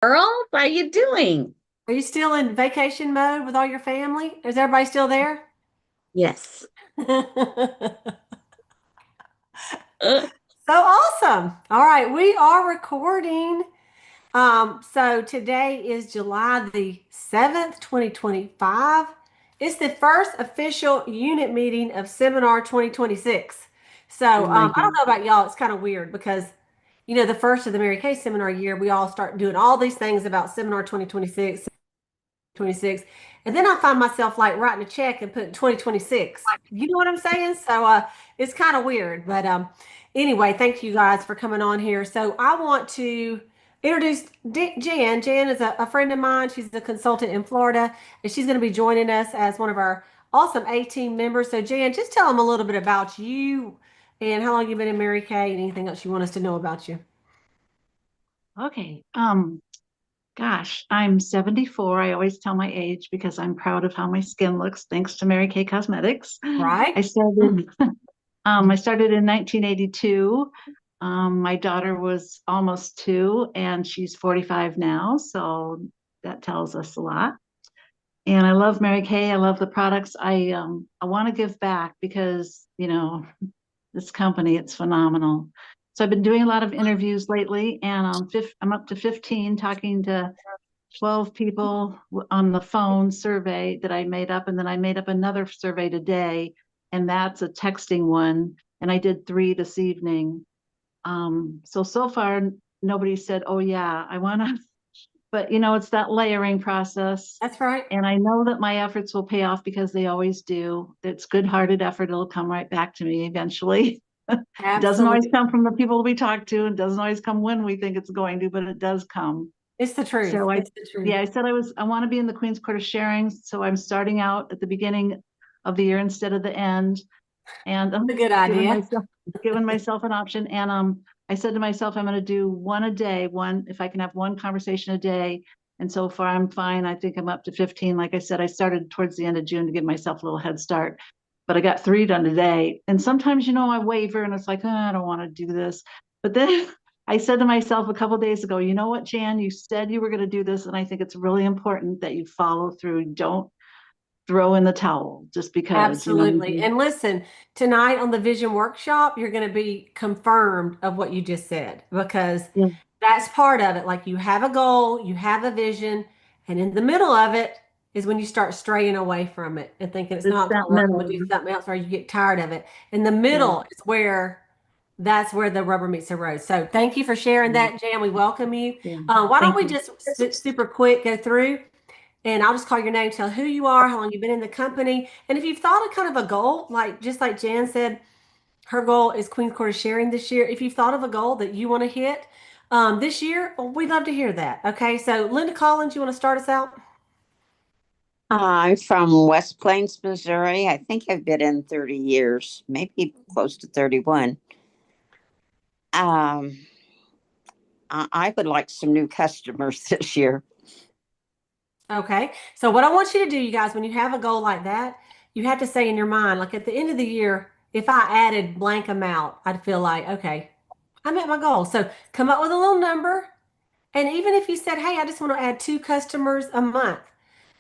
Girl, how you doing? Are you still in vacation mode with all your family? Is everybody still there? Yes. Uh, So awesome. All right, we are recording. So today is July the 7th, 2025. It's the first official unit meeting of Seminar 2026. oh So my I don't God. know about y'all, it's kind of weird because the first of the Mary Kay seminar year, we all start doing all these things about Seminar 2026, 26. And then I find myself like writing a check and putting 2026. You know what I'm saying? So it's kind of weird. But anyway, thank you guys for coming on here. So I want to introduce Jan. Jan is a friend of mine. She's a consultant in Florida, and she's going to be joining us as one of our awesome A team members. So Jan, just tell them a little bit about you and how long you've been in Mary Kay and anything else you want us to know about you. Okay. Gosh, I'm 74. I always tell my age because I'm proud of how my skin looks, thanks to Mary Kay Cosmetics. Right? I started I started in 1982. My daughter was almost 2 and she's 45 now, so that tells us a lot. And I love Mary Kay. I love the products. I want to give back because, this company, it's phenomenal. So I've been doing a lot of interviews lately, and I'm up to 15 talking to 12 people on the phone survey that I made up. And then I made up another survey today, and that's a texting one. And I did 3 this evening. So far, nobody said, oh, yeah, I want to, but it's that layering process. That's right. And I know that my efforts will pay off because they always do. It's good-hearted effort. It'll come right back to me eventually. It doesn't always Absolutely. come from the people we talk to. It doesn't always come when we think it's going to, but it does come. It's the truth. So It's the truth. yeah, I want to be in the Queen's Court of Sharing. So I'm starting out at the beginning of the year instead of the end, and It's a I'm good idea. giving myself an option. And I said to myself, I'm going to do one a day, one if I can have one conversation a day. And so far, I'm fine. I think I'm up to 15. Like I said, I started towards the end of June to give myself a little head start, but I got 3 done today. And sometimes, I waver and it's like, oh, I don't want to do this. But then I said to myself a couple of days ago, you know what, Jan, you said you were going to do this. And I think it's really important that you follow through. Don't throw in the towel just because, Absolutely. And listen, tonight on the vision workshop, you're going to be confirmed of what you just said because yeah, that's part of it. Like you have a goal, you have a vision, and in the middle of it is when you start straying away from it and thinking it's it's not going that to work. I'm going middle. to do something else, or you get tired of it. In the Yeah. middle is where that's where the rubber meets the road. So thank you for sharing Yeah. that, Jan. We welcome you. Yeah. Why don't Thank we you. just super quick go through? And I'll just call your name, tell who you are, how long you've been in the company. And if you've thought of kind of a goal, like just like Jan said, her goal is Queen's Court sharing this year. If you've thought of a goal that you want to hit this year, well, we'd love to hear that. Okay. So, Linda Collins, you want to start us out? I'm from West Plains, Missouri. I think I've been in 30 years, maybe close to 31. Um, I would like some new customers this year. Okay. So, what I want you to do, you guys, when you have a goal like that, you have to say in your mind, like at the end of the year, if I added blank amount, I'd feel like, okay, I met my goal. So, come up with a little number. And even if you said, hey, I just want to add 2 customers a month,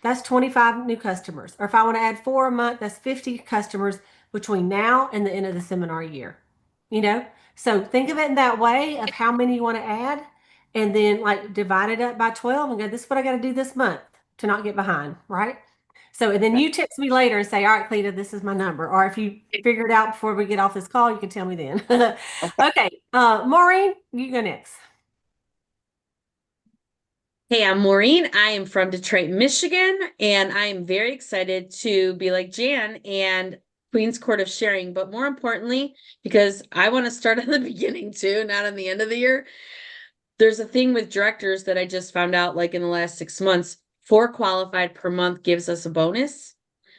that's 25 new customers. Or if I want to add 4 a month, that's 50 customers between now and the end of the seminar year. You know? So think of it in that way of how many you want to add, and then like divide it up by 12 and go, this is what I got to do this month to not get behind, right? So and then you text me later and say, all right, Cleta, this is my number. Or if you figure it out before we get off this call, you can tell me then. Okay. Maureen, you go next. Hey, I'm Maureen. I am from Detroit, Michigan, and I am very excited to be like Jan and Queen's Court of Sharing, but more importantly, because I want to start at the beginning too, not at the end of the year. There's a thing with directors that I just found out like in the last 6 months, 4 qualified per month gives us a bonus.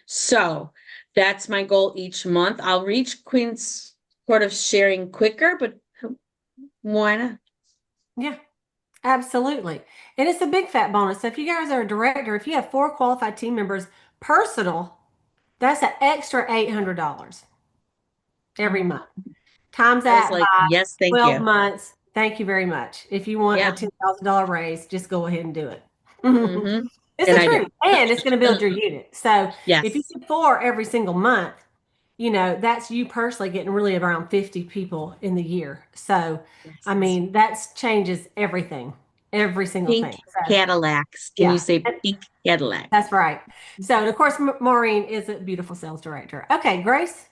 So that's my goal each month. I'll reach Queen's Court of Sharing quicker, but why not? Yeah. Absolutely. And it's a big fat bonus. So if you guys are a director, if you have 4 qualified team members personal, that's an extra $800 every Oh, month. Times I was that like, by yes, thank 12 you. months. Thank you very much. If you want Yeah. a $10,000 raise, just go ahead and do it. Mm-hmm. It's And the I do. truth, and it's going to build your unit. So if you Yes. do 4 every single month, that's you personally getting really around 50 people in the year. So, I mean, that changes everything, every single Pink thing. So, Cadillacs. Can you yeah, say pink Cadillac? that's right. So, and of course, Maureen is a beautiful sales director. Okay, Grace.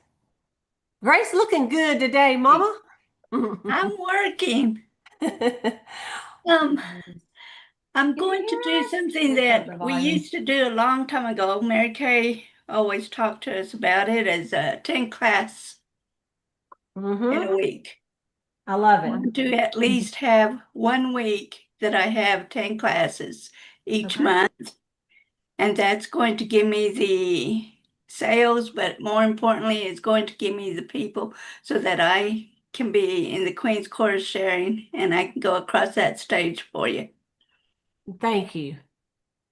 Grace looking good today, Mama. I'm working. Um, I'm going to do something that we used to do a long time ago. Mary Kay always talked to us about it as a 10 class in a week. I love I it. want to at least have 1 week that I have 10 classes each Okay. month. And that's going to give me the sales, but more importantly, it's going to give me the people so that I can be in the Queen's Quarter sharing and I can go across that stage for you. Thank you.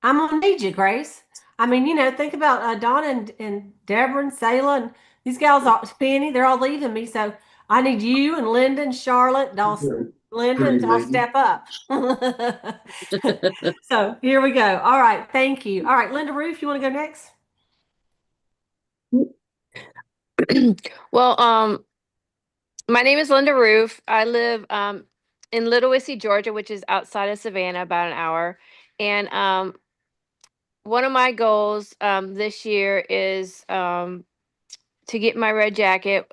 I'm gonna need you, Grace. I mean, think about Donna and Deborah and Sayla and these gals, Penny, they're all leaving me. So I need you and Linda and Charlotte and all Linda and all step up. So here we go. All right, thank you. All right, Linda Roof, you want to go next? Well, my name is Linda Roof. I live in Little Wissy, Georgia, which is outside of Savannah, about an hour. And one of my goals this year is to get my red jacket.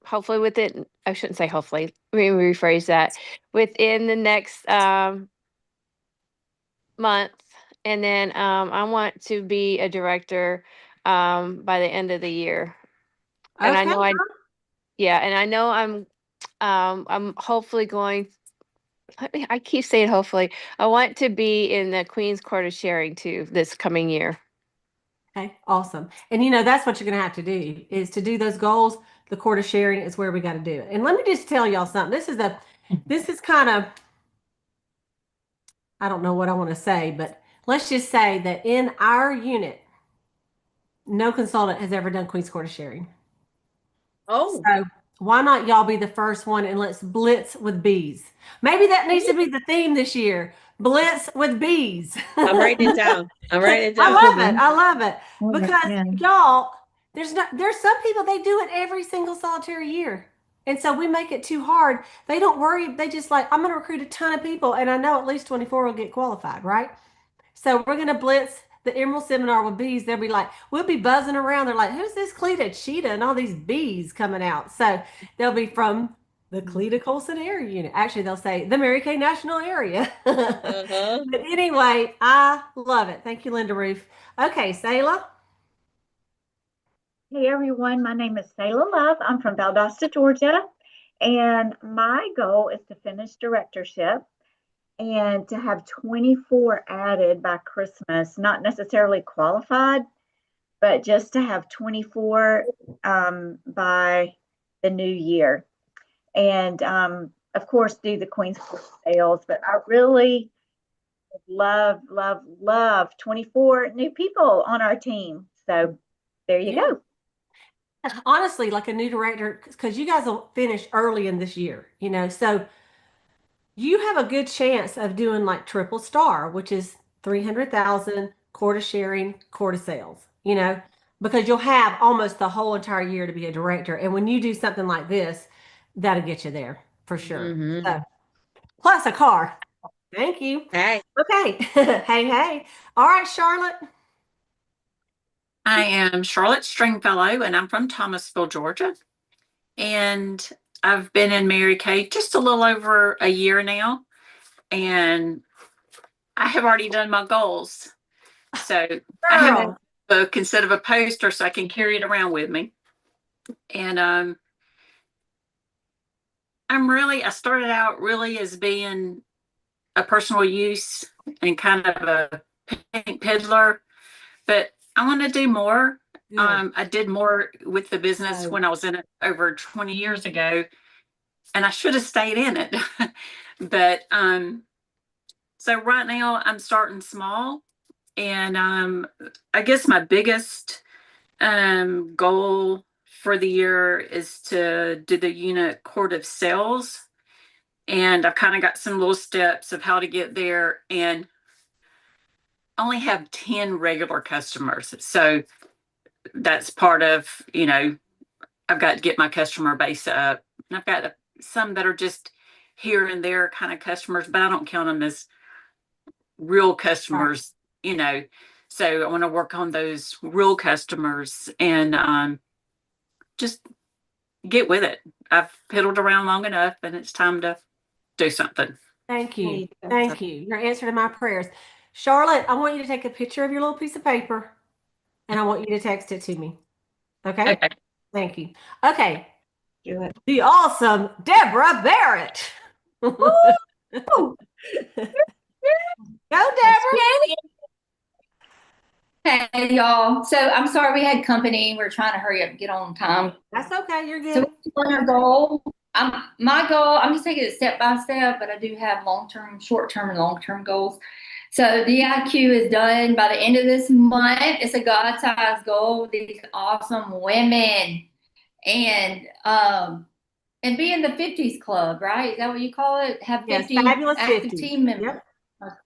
Hopefully, within, I shouldn't say hopefully. Let me rephrase that. Within the next month, and then I want to be a director by the end of the year. And I Okay. know and I know I'm hopefully going. I keep saying hopefully. I want to be in the Queen's Court of Sharing too this coming year. Okay, awesome. And that's what you're going to have to do is to do those goals. The Court of Sharing is where we got to do it. And let me just tell y'all something. This is kind of, I don't know what I want to say, but let's just say that in our unit, no consultant has ever done Queen's Court of Sharing. Oh, So why not y'all be the first one and let's blitz with bees? Maybe that needs to be the theme this year. Blitz with bees. I'm writing it down. I'm writing it I down. love it. I love it. Oh, Because yeah. y'all, there's some people they do it every single solitary year. And so we make it too hard. They don't worry. They just like, I'm going to recruit a ton of people and I know at least 24 will get qualified, right? So we're going to blitz the Emerald Seminar with bees. They'll be like, we'll be buzzing around. They're like, who's this Cleta Cheetah and all these bees coming out? So they'll be from the Cleta Colson-Eyre unit. Actually, they'll say the Mary Kay National Area. Uh-huh. But anyway, I love it. Thank you, Linda Roof. Okay, Sayla. Hey everyone, my name is Sayla Love. I'm from Valdosta, Georgia, and my goal is to finish directorship and to have 24 added by Christmas, not necessarily qualified, but just to have 24 by the new year. And of course, do the Queen's Court sales, but I really love, love, love 24 new people on our team. So there you go. Honestly, like a new director, because you guys will finish early in this year, so you have a good chance of doing like triple star, which is 300,000 quarter sharing, quarter sales, because you'll have almost the whole entire year to be a director. And when you do something like this, that'll get you there for sure. Mhm. So, plus a car. Thank you. Hey. Okay. Hey, hey. All right, Charlotte. I am Charlotte Stringfellow, and I'm from Thomasville, Georgia. And I've been in Mary Kay just a little over a year now, and I have already done my goals. So I have a Girl. book instead of a poster, so I can carry it around with me. And I started out really as being a personal use and kind of a pink peddler, but I want to do more. Good. I did more with the business when I was in it over 20 years ago, and I should have stayed in it. But so right now I'm starting small, and I guess my biggest goal for the year is to do the unit Court of Sales. and I've kind of got some little steps of how to get there, and only have 10 regular customers. So that's part of, I've got to get my customer base up. And I've got some that are just here and there kind of customers, but I don't count them as real customers, So I want to work on those real customers and just get with it. I've piddled around long enough and it's time to do something. Thank you. Thank you. Your answer to my prayers. Charlotte, I want you to take a picture of your little piece of paper and I want you to text it to me. Okay? Okay. Thank you. Okay. The awesome Deborah Barrett. Go, Deborah. Hey y'all. So I'm sorry we had company. We're trying to hurry up and get on time. That's okay. You're So good. what's our goal? My goal, I'm just taking it step by step, but I do have long-term, short-term, and long-term goals. So the IQ is done by the end of this month. It's a God-sized goal with these awesome women. And be in the 50s club, right? Is that what you call it? Have 50 fabulous active 50s. team members. Yep.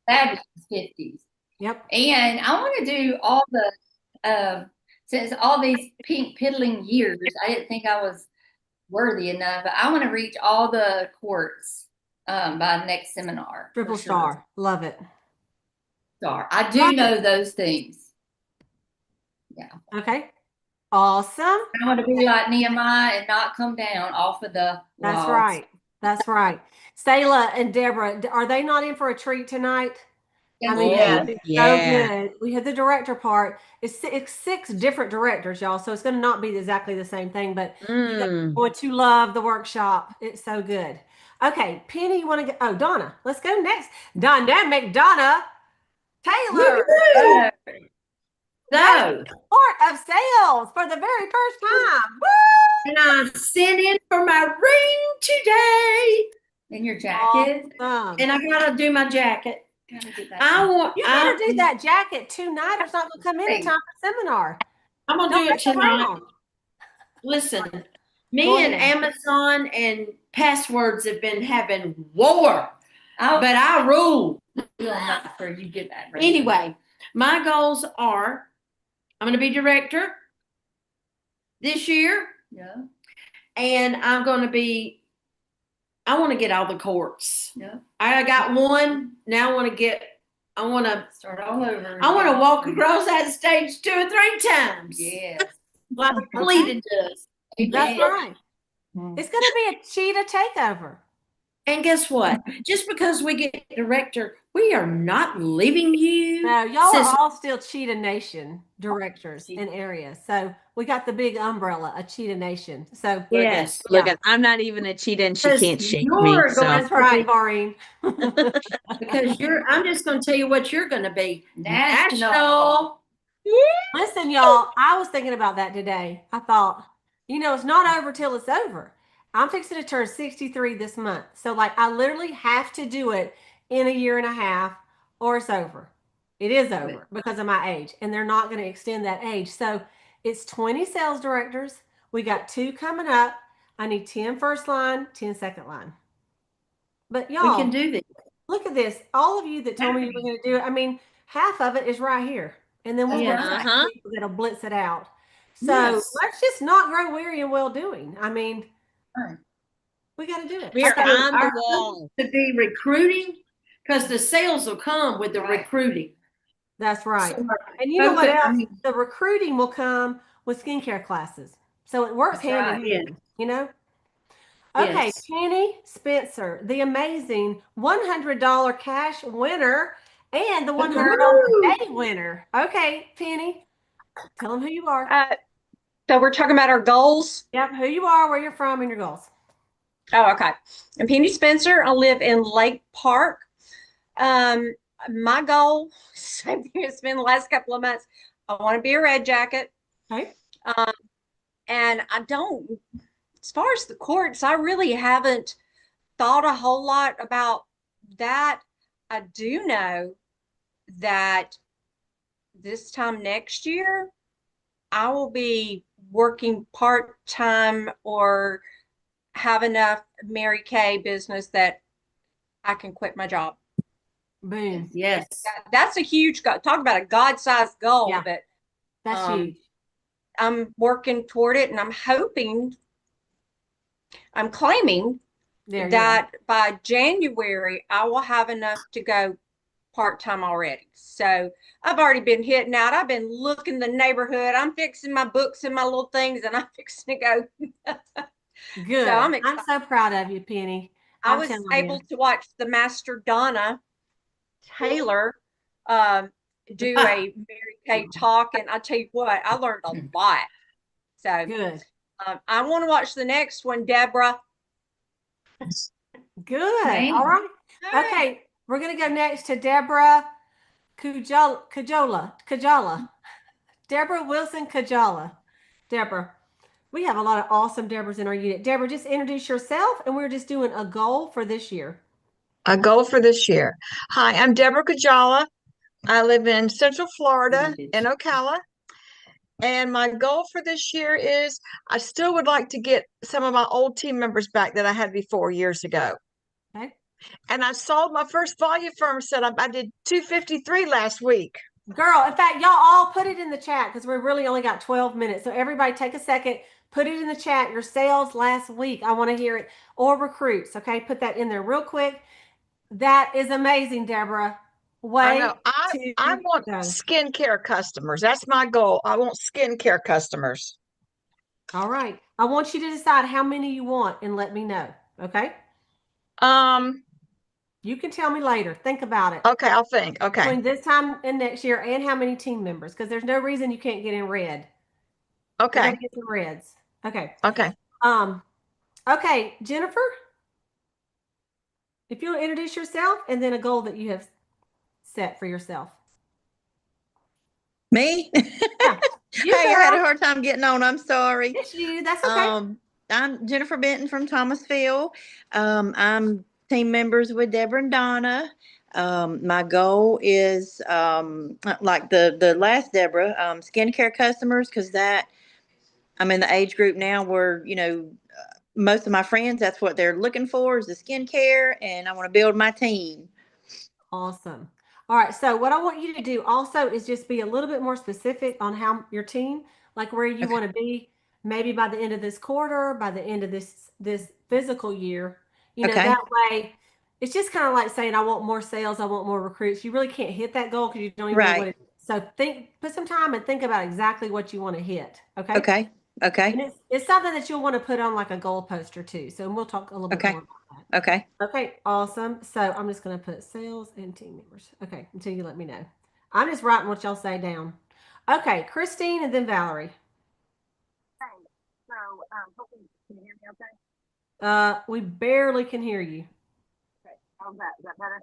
Fabulous 50s. Yep. And I want to do all the, since all these pink piddling years, I didn't think I was worthy enough, but I want to reach all the courts by next seminar. Triple for sure. star. Love it. Star. I do know those things. Yeah. Okay. Awesome. I want to be like Nehemiah and not come down off of the That's walls. right. That's right. Selah and Deborah, are they not in for a treat tonight? I mean, Yes. it's Yeah. so good. We had the director part. It's 6 different directors, y'all. So it's going to not be exactly the same thing, but you guys are going to love the workshop. It's so good. Okay, Penny, you want to go? Oh, Donna. Let's go next. Dynamic Donna Taylor. So, Part of sales for the very first time. Woo! and I sent in for my ring today, And your jacket. Awesome. and I gotta do my jacket. Gotta get that I done. want. You better do that jacket tonight or it's not going to come in time for seminar. I'm gonna Don't do it mess tonight. around. Listen, Go me and ahead. Amazon and passwords have been having war, I'll but I rule. do on that for you get that ready. Anyway, my goals are: I'm gonna be director this year, Yeah. and I'm gonna be. I want to get all the courts. Yeah. I got one. Now I want to Start all over. I want to walk across that stage 2 or 3 times. Yes. Like Cleta does. That's Yeah. right. It's going to be a cheetah takeover. And guess what? Just because we get director, we are not leaving you. No, y'all Since- are all still Cheetah Nation directors in areas. So we got the big umbrella, a Cheetah Nation. So Yes. Look at, I'm not even a cheetah and she Because can't shake you're me. going So that's right, Maureen. Because I'm just going to tell you what you're going to be. National. Listen, y'all, I was thinking about that today. I thought, it's not over till it's over. I'm fixing to turn 63 this month. So, I literally have to do it in a year and a half or it's over. It is over because of my age, and they're not going to extend that age. So, it's 20 sales directors. We got 2 coming up. I need 10 first line, 10 second line. But We y'all, can do this. look at this. All of you that told me you were going to do it, I mean, half of it is right here. And then we'll Yeah. work people that'll blitz it out. So Yes. let's just not grow weary in well doing. I mean, Right. we got to do it. we're Okay, on the our wall. To be recruiting, because the sales will come with the Right. recruiting. That's right. So, And you know what focus- I else? mean- The recruiting will come with skincare classes. So it works That's hand right. in hand, Okay, Yes. Penny Spencer, the amazing $100 cash winner and the $100 day winner. Okay, Penny, tell them who you are. So we're talking about our goals. Yep, who you are, where you're from, and your goals. Oh, okay. I'm Penny Spencer. I live in Lake Park. My goal, same thing it's been the last couple of months. I want to be a red jacket. Okay. And I don't, as far as the courts, I really haven't thought a whole lot about that. I do know that this time next year, I will be working part-time or have enough Mary Kay business that I can quit my job. Boom. Yes. That's a huge goal. Talk about a God-sized goal Yeah. that That's huge. I'm working toward it, and I'm claiming There you that by January I will have enough to go part-time already. So I've already been hitting out. I've been looking the neighborhood. I'm fixing my books and my little things, and I'm fixing to go. go. Good. So I'm I'm so proud of you, Penny. I I'm was telling able you. to watch the Master Donna Taylor do a Mary Kay talk, and I tell you what, I learned a lot. So Good. I want to watch the next one, Deborah. Good. Thanks. All right. All right. Okay. We're going to go next to Deborah Kajala. Deborah Wilson Kajala. Deborah, we have a lot of awesome Deborahs in our unit. Deborah, just introduce yourself, and we're just doing a goal for this year. A goal for this year. Hi, I'm Deborah Kajala. I live in Central Florida in Ocala. And my goal for this year is I still would like to get some of my old team members back that I had before years ago. Okay. And I sold my first volume firm set up. I did 253 last week. Girl, in fact, y'all all put it in the chat because we really only got 12 minutes. So everybody take a second, put it in the chat, your sales last week. I want to hear it. Or recruits, okay? Put that in there real quick. That is amazing, Deborah. I know. I want go. skincare customers. That's my goal. I want skincare customers. All right. I want you to decide how many you want and let me know, okay? You can tell me later. Think about it. Okay, I'll think. Okay. Between this time and next year, and how many team members, because there's no reason you can't get in red. Okay. You gotta get some reds. Okay. Okay. Okay, Jennifer, if you'll introduce yourself and then a goal that you have set for yourself. Me? Yeah. You, Hey, I girl. had a hard time getting on. I'm sorry. It's you. That's okay. I'm Jennifer Benton from Thomasville. I'm team members with Deborah and Donna. My goal is like the last Deborah, skincare customers, because that I'm in the age group now where, most of my friends, that's what they're looking for is the skincare, and I want to build my team. Awesome. All right. So what I want you to do also is just be a little bit more specific on how your team, like where you want to be, maybe by the end of this quarter, by the end of this physical year. That way it's just kind of like saying, I want more sales, I want more recruits. You really can't hit that goal because you don't even know what it is. So put some time and think about exactly what you want to hit. Okay. Okay. And it's something that you'll want to put on like a goal poster too. So we'll talk a little bit more about that. Okay. Okay, awesome. So I'm just going to put sales and team members. Okay, until you let me know. I'm just writing what y'all say down. Okay, Christine and then Valerie. So, hopefully can you hear me okay? We barely can hear you. Okay, how's that? Is that better?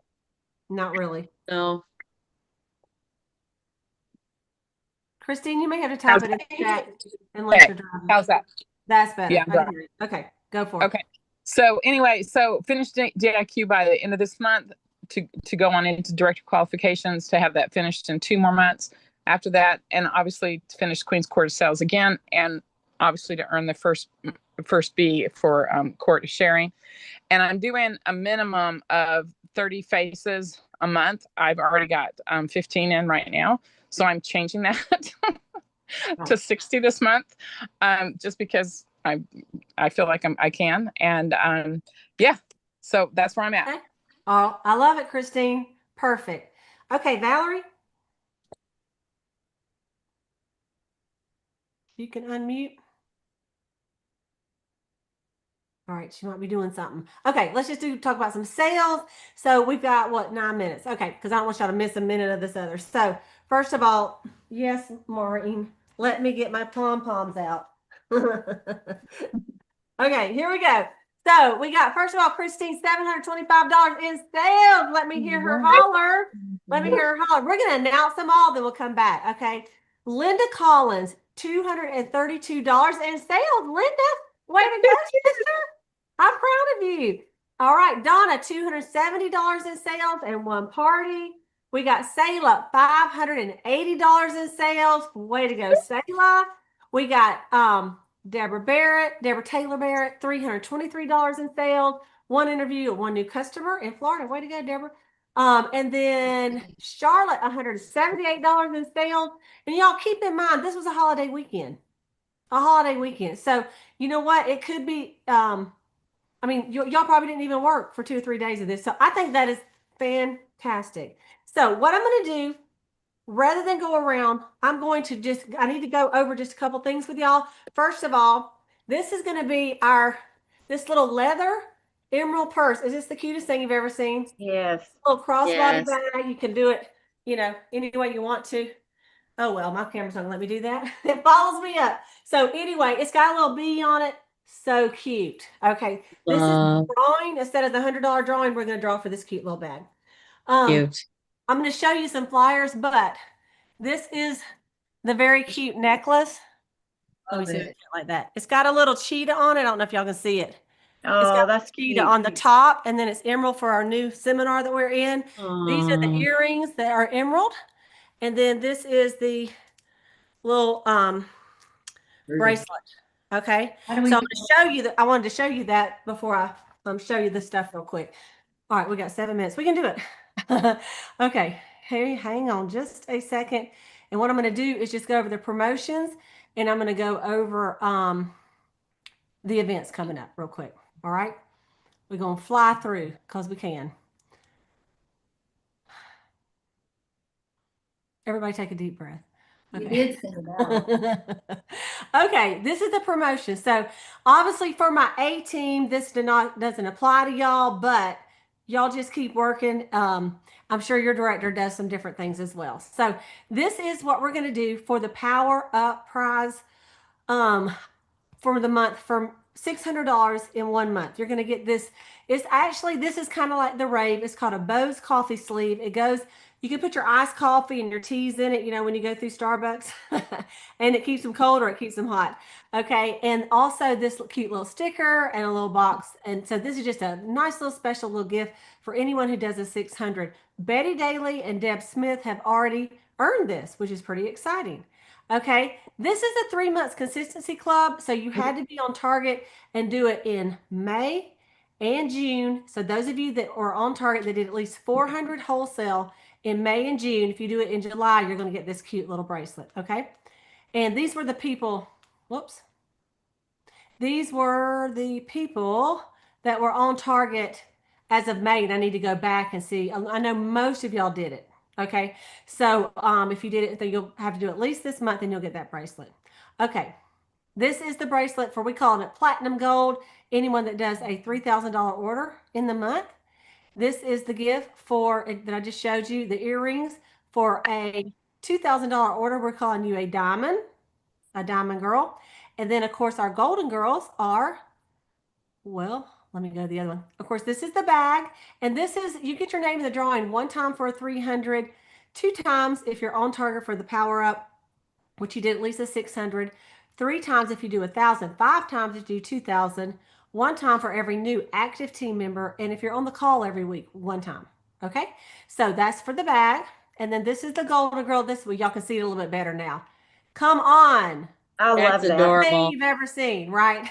Not really. No. Christine, you may have to type it in the chat unless you're driving. How's that? That's better. Yeah, I can hear you. Okay, go for it. Okay. So anyway, finish JIQ by the end of this month to go on into director qualifications, to have that finished in 2 more months after that, and obviously to finish Queen's Court of Sales again, and obviously to earn the first B for court of sharing. And I'm doing a minimum of 30 faces a month. I've already got 15 in right now, so I'm changing that to 60 this month, just because I feel like I can, and yeah, so that's where I'm at. Okay. Oh, I love it, Christine. Perfect. Okay, Valerie, you can unmute. All right, she might be doing something. Okay, let's just talk about some sales. So we've got, what, 9 minutes? Okay, because I don't want y'all to miss a minute of this other. So first of all, yes, Maureen, let me get my pom-poms out. Okay, here we go. So we got, first of all, Christine, $725 in sales. Let me hear her holler. Let me hear her holler. We're going to announce them all, then we'll come back, okay? Linda Collins, $232 in sales. Linda, way to go, sister. I'm proud of you. All right, Donna, $270 in sales and 1 party. We got Sayla, $580 in sales. Way to go, Sayla. We got Deborah Taylor Barrett, $323 in sales. One interview, one new customer in Florida. Way to go, Deborah. And then Charlotte, $178 in sales. And y'all keep in mind, this was a holiday weekend. A holiday weekend. So you know what? It could be, I mean, y'all probably didn't even work for 2 or 3 days of this. So I think that is fantastic. So what I'm going to do, rather than go around, I'm going to I need to go over just a couple things with y'all. First of all, this is going to be this little leather emerald purse. Is this the cutest thing you've ever seen? Yes. Little crossbody Yes. bag. You can do it, any way you want to. Oh, well, my camera's not gonna let me do that. It follows me up. So anyway, it's got a little bee on it. So cute. Okay. This is the drawing. Instead of the $100 drawing, we're gonna draw for this cute little bag. Cute. I'm gonna show you some flyers, but this is the very cute necklace. Let me see it like that. It's got a little cheetah on it. I don't know if y'all can see it. It's got that's cheetah cute. on the top, and then it's emerald for our new seminar that we're in. These are the earrings that are emerald. And then this is the little bracelet. Okay. So I'm going to show you that. I wanted to show you that before I show you this stuff real quick. All right, we got 7 minutes. We can do it. Okay. Hey, hang on just a second. And what I'm going to do is just go over the promotions, and I'm going to go over the events coming up real quick. All right. We're going to fly through because we can. Everybody take a deep breath. You Okay. did send it out. Okay, this is the promotion. So obviously for my A team, this doesn't apply to y'all, but y'all just keep working. I'm sure your director does some different things as well. So this is what we're going to do for the Power Up prize for the month, for $600 in 1 month. You're going to get this. This is kind of like the rave. It's called a Bose coffee sleeve. You can put your iced coffee and your teas in it, when you go through Starbucks, and it keeps them cold or it keeps them hot. Okay. And also this cute little sticker and a little box. And so this is just a nice little special little gift for anyone who does a 600. Betty Daly and Deb Smith have already earned this, which is pretty exciting. Okay. This is a 3 months consistency club. So you had to be on target and do it in May and June. So those of you that are on target that did at least 400 wholesale in May and June, if you do it in July, you're going to get this cute little bracelet. Okay. And these were the people, these were the people that were on target as of May. And I need to go back and see. I know most of y'all did it. Okay. So if you did it, then you'll have to do at least this month and you'll get that bracelet. Okay. This is the bracelet we call it platinum gold. Anyone that does a $3,000 order in the month. This is the gift that I just showed you, the earrings. For a $2,000 order, we're calling you a diamond girl. And then, of course, our golden girls are, let me go to the other one. Of course, this is the bag. And you get your name in the drawing 1 time for a 300, 2 times if you're on target for the Power Up, which you did at least a 600, 3 times if you do 1,000, 5 times if you do 2,000, 1 time for every new active team member. And if you're on the call every week, 1 time. Okay. So that's for the bag. And then this is the golden girl. This way y'all can see it a little bit better now. Come on. I love that. Adorable. Thing you've ever seen, right?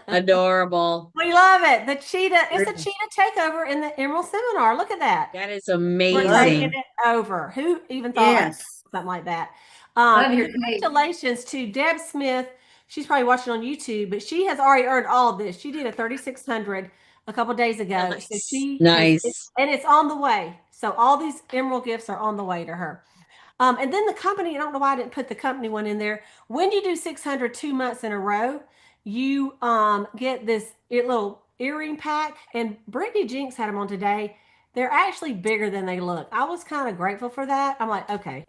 Adorable. We love it. The cheetah. It's a cheetah takeover in the Emerald Seminar. Look at that. That is We're amazing. taking it over. Who even thought something like that? Congratulations to Deb Smith. She's probably watching on YouTube, but she has already earned all of this. She did a 3,600 a couple days ago. Nice. So and it's on the way. So all these emerald gifts are on the way to her. And then the company, I don't know why I didn't put the company one in there. When you do 600 2 months in a row, you get this little earring pack. And Brittany Jinks had them on today. They're actually bigger than they look. I was kind of grateful for that. I'm like, okay,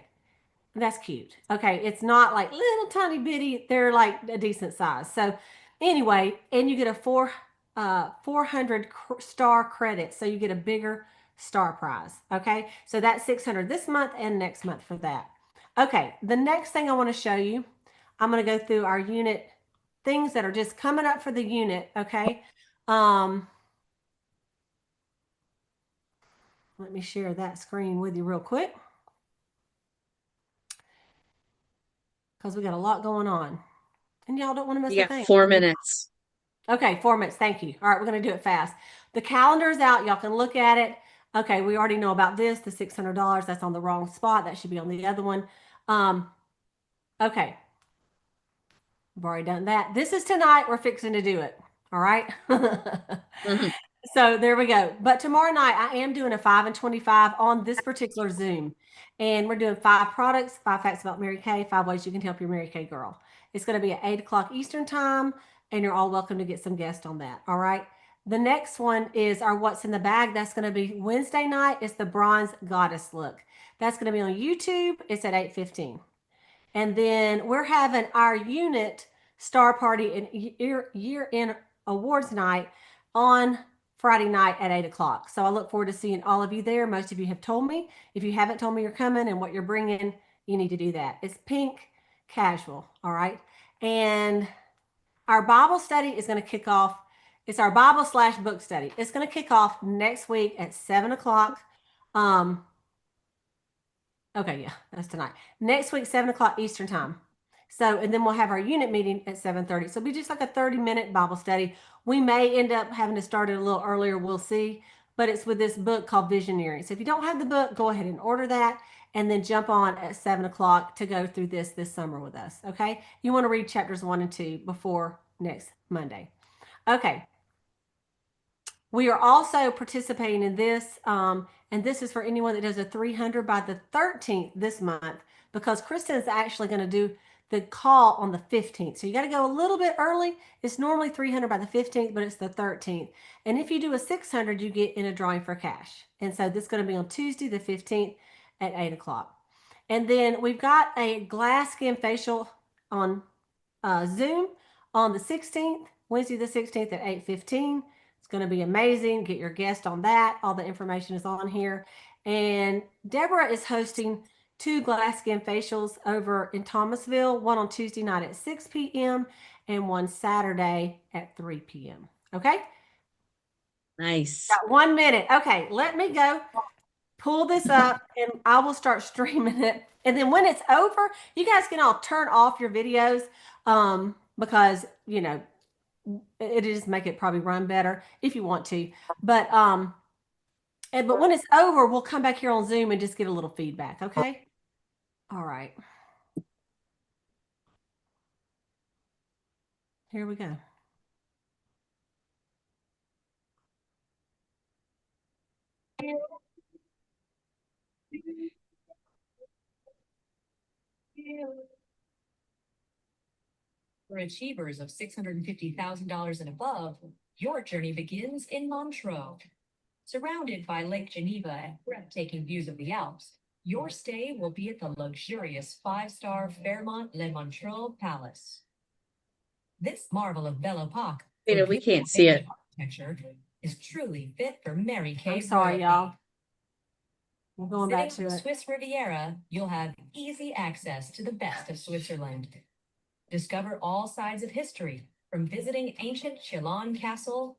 that's cute. Okay, it's not like little tiny bitty. They're like a decent size. So anyway, and you get a 400 star credit. So you get a bigger star prize. Okay, so that's 600 this month and next month for that. Okay, the next thing I want to show you, I'm going to go through our unit things that are just coming up for the unit. Okay. Let me share that screen with you real quick, because we got a lot going on. And y'all don't want to miss You a got thing. 4 minutes. Okay, 4 minutes. Thank you. All right, we're going to do it fast. The calendar is out. Y'all can look at it. Okay, we already know about this, the $600. That's on the wrong spot. That should be on the other one. Okay. I've already done that. This is tonight. We're fixing to do it. All right. Mhm. So there we go. But tomorrow night, I am doing a 5 and 25 on this particular Zoom. And we're doing 5 products, 5 facts about Mary Kay, 5 ways you can help your Mary Kay girl. It's going to be at 8 o'clock Eastern time, and you're all welcome to get some guests on that. All right. The next one is our What's in the Bag. That's going to be Wednesday night. It's the Bronze Goddess look. That's going to be on YouTube. It's at 8:15. And then we're having our unit star party and year-end awards night on Friday night at 8 o'clock. So I look forward to seeing all of you there. Most of you have told me. If you haven't told me you're coming and what you're bringing, you need to do that. It's pink casual. All right. And our Bible study is going to kick off. It's our Bible/book study. It's going to kick off next week at 7 o'clock. Okay, yeah, that's tonight. Next week, 7 o'clock Eastern time. So, and then we'll have our unit meeting at 7:30. So it'll be just like a 30-minute Bible study. We may end up having to start it a little earlier. We'll see. But it's with this book called Visionary. So if you don't have the book, go ahead and order that and then jump on at 7 o'clock to go through this summer with us. Okay. You want to read chapters 1 and 2 before next Monday. Okay. We are also participating in this, and this is for anyone that does a 300 by the 13th this month, because Kristen is actually going to do the call on the 15th. So you got to go a little bit early. It's normally 300 by the 15th, but it's the 13th. And if you do a 600, you get in a drawing for cash. And so this is going to be on Tuesday, the 15th at 8 o'clock. And then we've got a glass skin facial on Zoom on the 16th, Wednesday the 16th at 8:15. It's going to be amazing. Get your guest on that. All the information is on here. And Deborah is hosting 2 glass skin facials over in Thomasville, one on Tuesday night at 6 p.m. and one Saturday at 3 p.m. Okay? Nice. Got 1 minute. Okay, let me go pull this up and I will start streaming it. And then when it's over, you guys can all turn off your videos because, you know, it just make it probably run better if you want to. But when it's over, we'll come back here on Zoom and just get a little feedback. Okay. All right. Here we go. For achievers of $650,000 and above, your journey begins in Montreux. Surrounded by Lake Geneva and breathtaking views of the Alps, your stay will be at the luxurious 5-star Fairmont Le Montreux Palace. This marvel of Belle Epoque, We can't see it. architecture, is truly fit for Mary Kay. I'm sorry, y'all. We're going back to Sitting on the it. Swiss Riviera, you'll have easy access to the best of Switzerland. Discover all sides of history, from visiting ancient Chillon Castle